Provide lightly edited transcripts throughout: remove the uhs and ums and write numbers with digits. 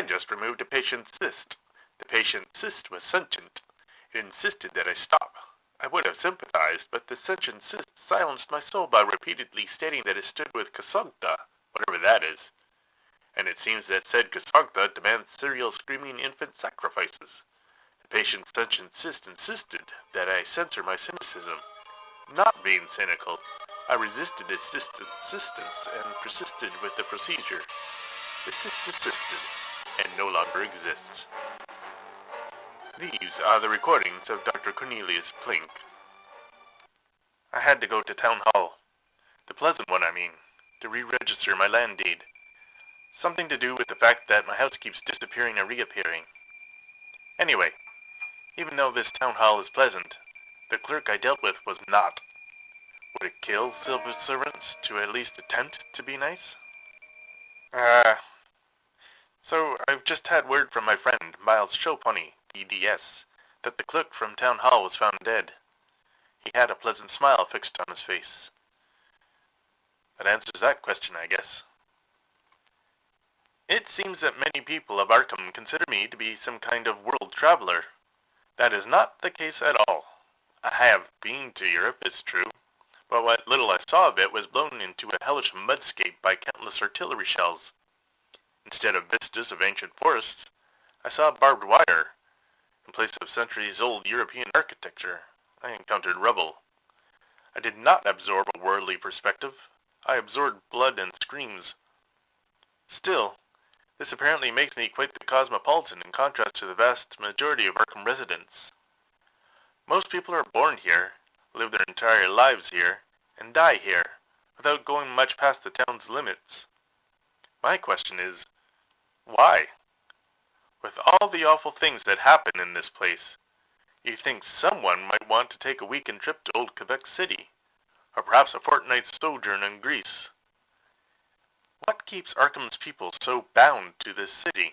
I just removed a patient's cyst. The patient's cyst was sentient. It insisted that I stop. I would have sympathized, but the sentient cyst silenced my soul by repeatedly stating that it stood with Kasogta, whatever that is. And it seems that said Kasogta demands serial screaming infant sacrifices. The patient's sentient cyst insisted that I censor my cynicism. Not being cynical, I resisted its insistence and persisted with the procedure. The cyst desisted, and no longer exists. These are the recordings of Dr. Cornelius Plink. I had to go to town hall, the pleasant one I mean, to re-register my land deed. Something to do with the fact that my house keeps disappearing and reappearing. Anyway, even though this town hall is pleasant, the clerk I dealt with was not. Would it kill civil servants to at least attempt to be nice? So I've just had word from my friend, Miles Chopony, DDS, that the clerk from town hall was found dead. He had a pleasant smile fixed on his face. That answers that question, I guess. It seems that many people of Arkham consider me to be some kind of world traveler. That is not the case at all. I have been to Europe, it's true, but what little I saw of it was blown into a hellish mudscape by countless artillery shells. Instead of vistas of ancient forests, I saw barbed wire. In place of centuries-old European architecture, I encountered rubble. I did not absorb a worldly perspective. I absorbed blood and screams. Still, this apparently makes me quite the cosmopolitan in contrast to the vast majority of Arkham residents. Most people are born here, live their entire lives here, and die here, without going much past the town's limits. My question is, why? With all the awful things that happen in this place, you think someone might want to take a weekend trip to Old Quebec City, or perhaps a fortnight's sojourn in Greece. What keeps Arkham's people so bound to this city?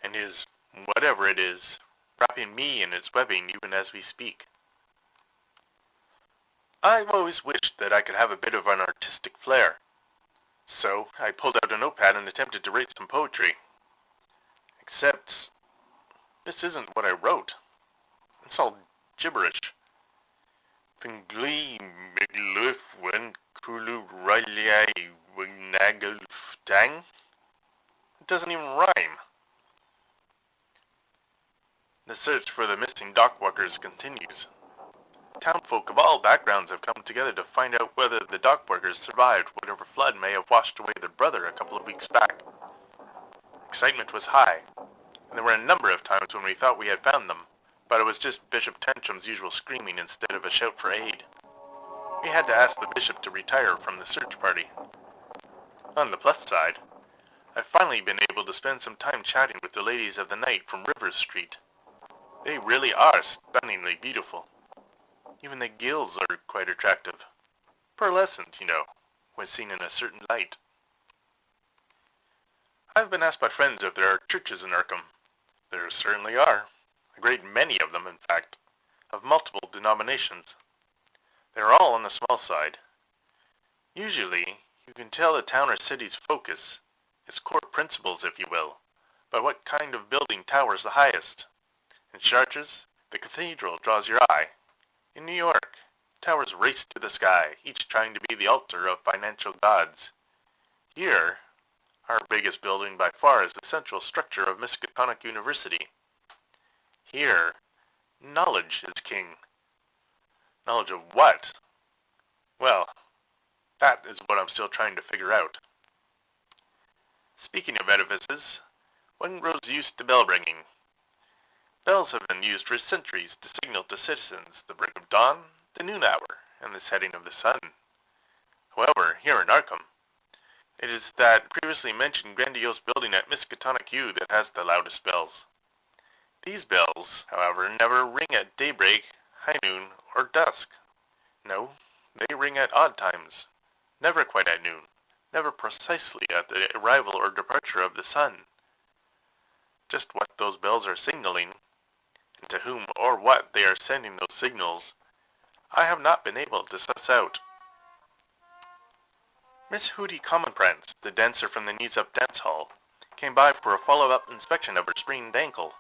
And is, whatever it is, wrapping me in its webbing even as we speak? I've always wished that I could have a bit of an artistic flair. So I pulled out a notepad and attempted to write some poetry. Except, this isn't what I wrote. It's all gibberish. Pingli migluf wen kulu rayai winagal ftang? It doesn't even rhyme. The search for the missing dock-workers continues. Townfolk of all backgrounds have come together to find out whether the dock-workers survived whatever flood may have washed away their brother a couple of weeks back. Excitement was high, and there were a number of times when we thought we had found them, but it was just Bishop Tantrum's usual screaming instead of a shout for aid. We had to ask the bishop to retire from the search party. On the plus side, I've finally been able to spend some time chatting with the ladies of the night from Rivers Street. They really are stunningly beautiful. Even the gills are quite attractive. Pearlescent, you know, when seen in a certain light. I've been asked by friends if there are churches in Arkham. There certainly are. A great many of them, in fact, of multiple denominations. They're all on the small side. Usually, you can tell a town or city's focus, its core principles, if you will, by what kind of building towers the highest. In Chartres, the cathedral draws your eye. In New York, towers race to the sky, each trying to be the altar of financial gods. Here, our biggest building by far is the central structure of Miskatonic University. Here, knowledge is king. Knowledge of what? Well, that is what I'm still trying to figure out. Speaking of edifices, when grows used to bell ringing? Bells have been used for centuries to signal to citizens the break of dawn, the noon hour, and the setting of the sun. However, here in Arkham, it is that previously mentioned grandiose building at Miskatonic U that has the loudest bells. These bells, however, never ring at daybreak, high noon, or dusk. No, they ring at odd times, never quite at noon, never precisely at the arrival or departure of the sun. Just what those bells are signaling, and to whom or what they are sending those signals, I have not been able to suss out. Miss Hootie Commonprance, the dancer from the Knees Up Dance Hall, came by for a follow-up inspection of her sprained ankle.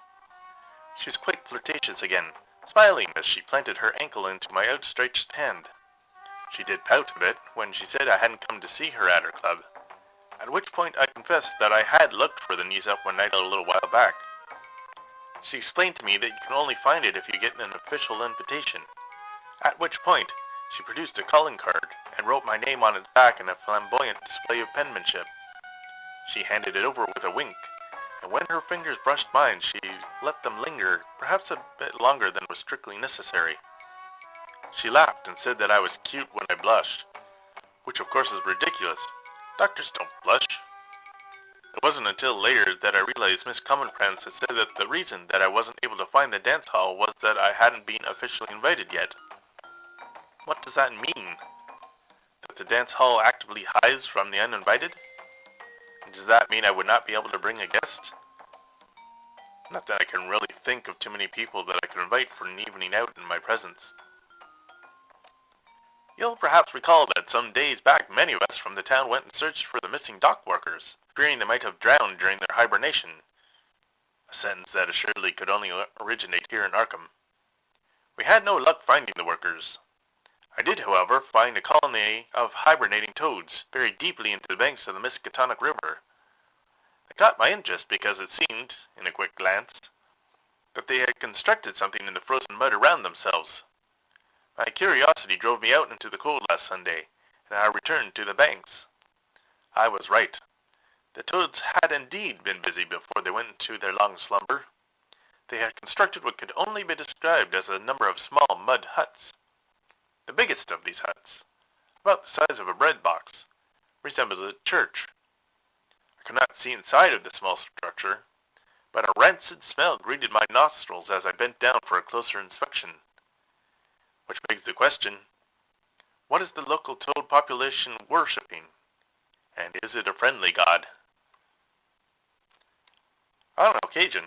She was quite flirtatious again, smiling as she planted her ankle into my outstretched hand. She did pout a bit when she said I hadn't come to see her at her club, at which point I confessed that I had looked for the knees up one night a little while back. She explained to me that you can only find it if you get an official invitation, at which point she produced a calling card and wrote my name on its back in a flamboyant display of penmanship. She handed it over with a wink, and when her fingers brushed mine, she let them linger perhaps a bit longer than was strictly necessary. She laughed and said that I was cute when I blushed, which of course is ridiculous. Doctors don't blush. It wasn't until later that I realized Miss Commonprance had said that the reason that I wasn't able to find the dance hall was that I hadn't been officially invited yet. What does that mean? That the dance hall actively hides from the uninvited? Does that mean I would not be able to bring a guest? Not that I can really think of too many people that I could invite for an evening out in my presence. You'll perhaps recall that some days back many of us from the town went and searched for the missing dock workers, fearing they might have drowned during their hibernation. A sentence that assuredly could only originate here in Arkham. We had no luck finding the workers. I did, however, find a colony of hibernating toads buried deeply into the banks of the Miskatonic River. It caught my interest because it seemed, in a quick glance, that they had constructed something in the frozen mud around themselves. My curiosity drove me out into the cold last Sunday, and I returned to the banks. I was right. The toads had indeed been busy before they went into their long slumber. They had constructed what could only be described as a number of small mud huts. The biggest of these huts, about the size of a bread box, resembled a church. I could not see inside of the small structure, but a rancid smell greeted my nostrils as I bent down for a closer inspection. Which begs the question, what is the local toad population worshipping? And is it a friendly god? On occasion,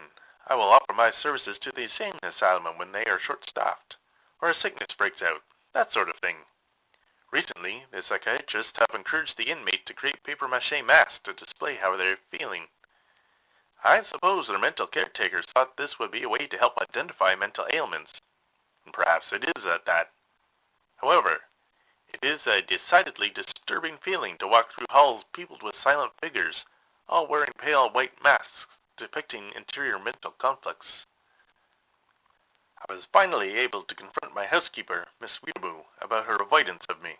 I will offer my services to the insane asylum when they are short-staffed, or a sickness breaks out, that sort of thing. Recently, the psychiatrists have encouraged the inmate to create papier-mâché masks to display how they are feeling. I suppose their mental caretakers thought this would be a way to help identify mental ailments. And perhaps it is at that. However, it is a decidedly disturbing feeling to walk through halls peopled with silent figures, all wearing pale white masks depicting interior mental conflicts. I was finally able to confront my housekeeper, Miss Weetamoo, about her avoidance of me.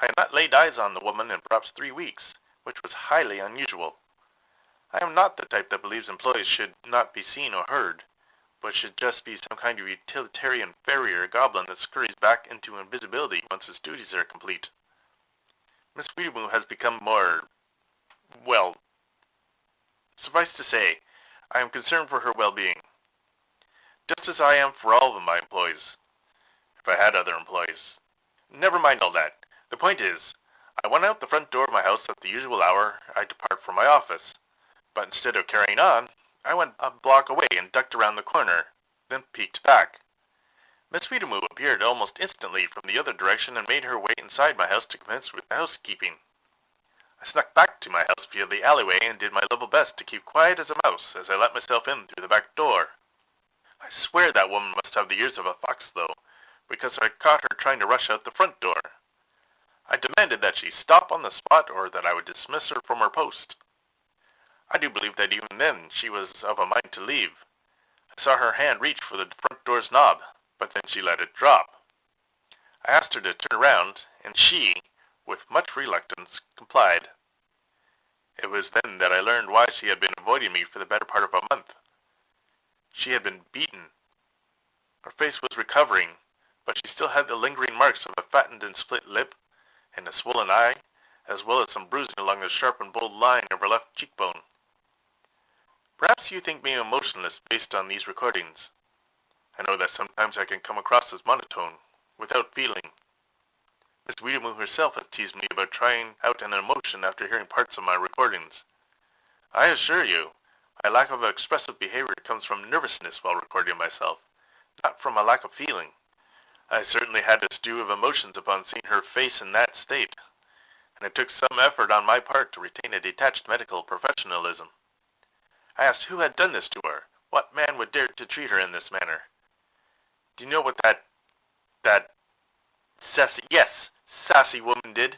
I had not laid eyes on the woman in perhaps 3 weeks, which was highly unusual. I am not the type that believes employees should not be seen or heard, but should just be some kind of utilitarian fairy or goblin that scurries back into invisibility once his duties are complete. Miss Weetamoo has become more, well, suffice to say, I am concerned for her well-being. Just as I am for all of my employees. If I had other employees. Never mind all that. The point is, I went out the front door of my house at the usual hour I depart from my office. But instead of carrying on, I went a block away and ducked around the corner, then peeked back. Miss Weetamoo appeared almost instantly from the other direction and made her way inside my house to commence with the housekeeping. I snuck back to my house via the alleyway and did my level best to keep quiet as a mouse as I let myself in through the back door. I swear that woman must have the ears of a fox, though, because I caught her trying to rush out the front door. I demanded that she stop on the spot or that I would dismiss her from her post. I do believe that even then she was of a mind to leave. I saw her hand reach for the front door's knob, but then she let it drop. I asked her to turn around, and she, with much reluctance, complied. It was then that I learned why she had been avoiding me for the better part of a month. She had been beaten. Her face was recovering, but she still had the lingering marks of a fattened and split lip, and a swollen eye, as well as some bruising along the sharp and bold line of her left cheekbone. Perhaps you think me emotionless based on these recordings. I know that sometimes I can come across as monotone, without feeling. Miss Weetamoo herself has teased me about trying out an emotion after hearing parts of my recordings. I assure you, my lack of expressive behavior comes from nervousness while recording myself, not from a lack of feeling. I certainly had a stew of emotions upon seeing her face in that state, and it took some effort on my part to retain a detached medical professionalism. I asked who had done this to her. What man would dare to treat her in this manner? Do you know what that sassy woman did?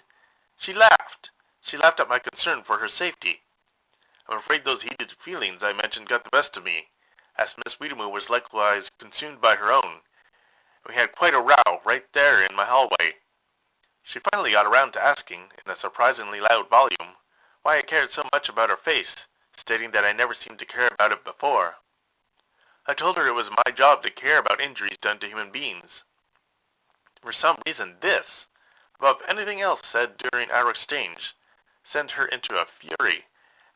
She laughed. She laughed at my concern for her safety. I'm afraid those heated feelings I mentioned got the best of me, as Miss Weetamoo was likewise consumed by her own. We had quite a row right there in my hallway. She finally got around to asking, in a surprisingly loud volume, why I cared so much about her face, stating that I never seemed to care about it before. I told her it was my job to care about injuries done to human beings. For some reason this, above anything else said during our exchange, sent her into a fury,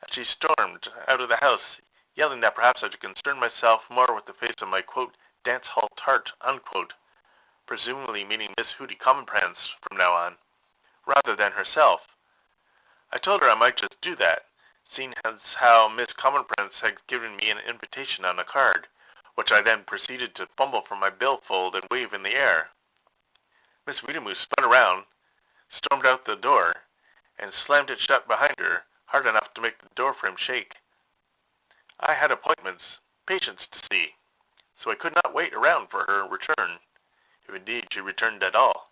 and she stormed out of the house, yelling that perhaps I should concern myself more with the face of my, quote, dance hall tart, unquote, presumably meaning Miss Hootie Commonprance from now on, rather than herself. I told her I might just do that, seeing as how Miss Commonprance had given me an invitation on a card, which I then proceeded to fumble from my billfold and wave in the air. Miss Weetamoo spun around, stormed out the door, and slammed it shut behind her, hard enough to make the door frame shake. I had appointments, patients to see, so I could not wait around for her return, if indeed she returned at all.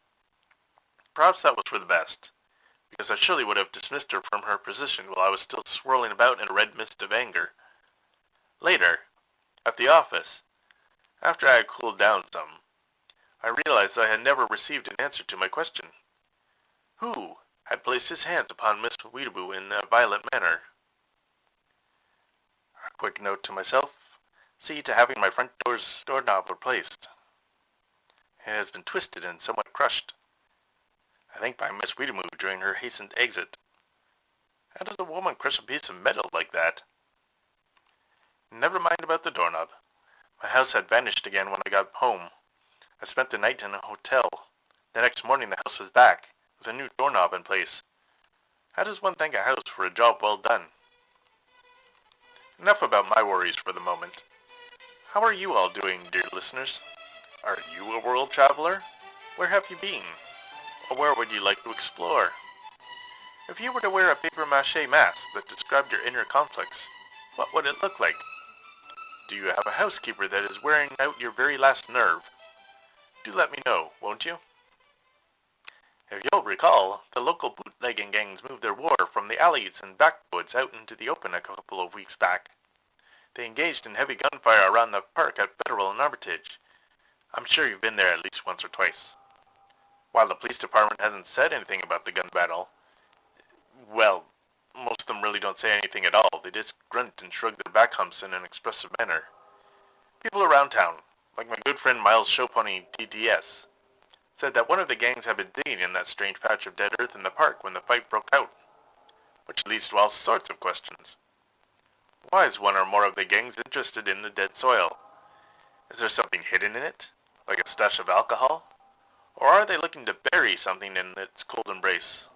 Perhaps that was for the best, because I surely would have dismissed her from her position while I was still swirling about in a red mist of anger. Later, at the office, after I had cooled down some, I realized I had never received an answer to my question. Who had placed his hands upon Miss Weetamoo in a violent manner? A quick note to myself, see to having my front door's doorknob replaced. It has been twisted and somewhat crushed, I think by Miss Weetamoo during her hastened exit. How does a woman crush a piece of metal like that? Never mind about the doorknob. My house had vanished again when I got home. I spent the night in a hotel. The next morning the house was back, with a new doorknob in place. How does one thank a house for a job well done? Enough about my worries for the moment. How are you all doing, dear listeners? Are you a world traveler? Where have you been? Or where would you like to explore? If you were to wear a papier-mâché mask that described your inner conflicts, what would it look like? Do you have a housekeeper that is wearing out your very last nerve? Do let me know, won't you? If you'll recall, the local bootlegging gangs moved their war from the alleys and backwoods out into the open a couple of weeks back. They engaged in heavy gunfire around the park at Federal and Armitage. I'm sure you've been there at least once or twice. While the police department hasn't said anything about the gun battle, well, most of them really don't say anything at all. They just grunt and shrug their back humps in an expressive manner. People around town, like my good friend Miles Showpony TTS, said that one of the gangs had been digging in that strange patch of dead earth in the park when the fight broke out, which leads to all sorts of questions. Why is one or more of the gangs interested in the dead soil? Is there something hidden in it, like a stash of alcohol? Or are they looking to bury something in its cold embrace?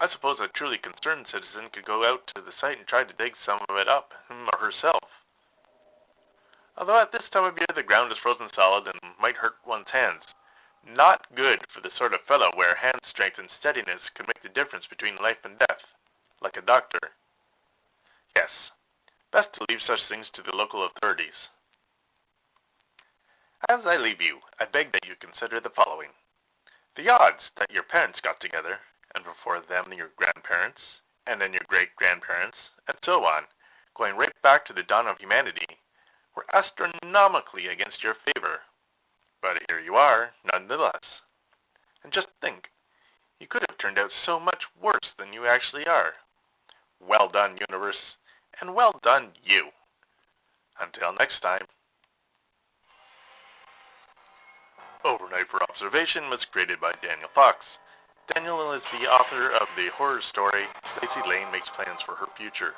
I suppose a truly concerned citizen could go out to the site and try to dig some of it up, him or herself. Although at this time of year the ground is frozen solid and might hurt one's hands. Not good for the sort of fellow where hand strength and steadiness could make the difference between life and death, like a doctor. Yes, best to leave such things to the local authorities. As I leave you, I beg that you consider the following. The odds that your parents got together, and before them your grandparents, and then your great-grandparents, and so on, going right back to the dawn of humanity, were astronomically against your favor. But here you are, nonetheless. And just think, you could have turned out so much worse than you actually are. Well done, universe, and well done, you. Until next time. Overnight for Observation was created by Daniel Fox. Daniel is the author of the horror story, Lacey Lane Makes Plans for Her Future.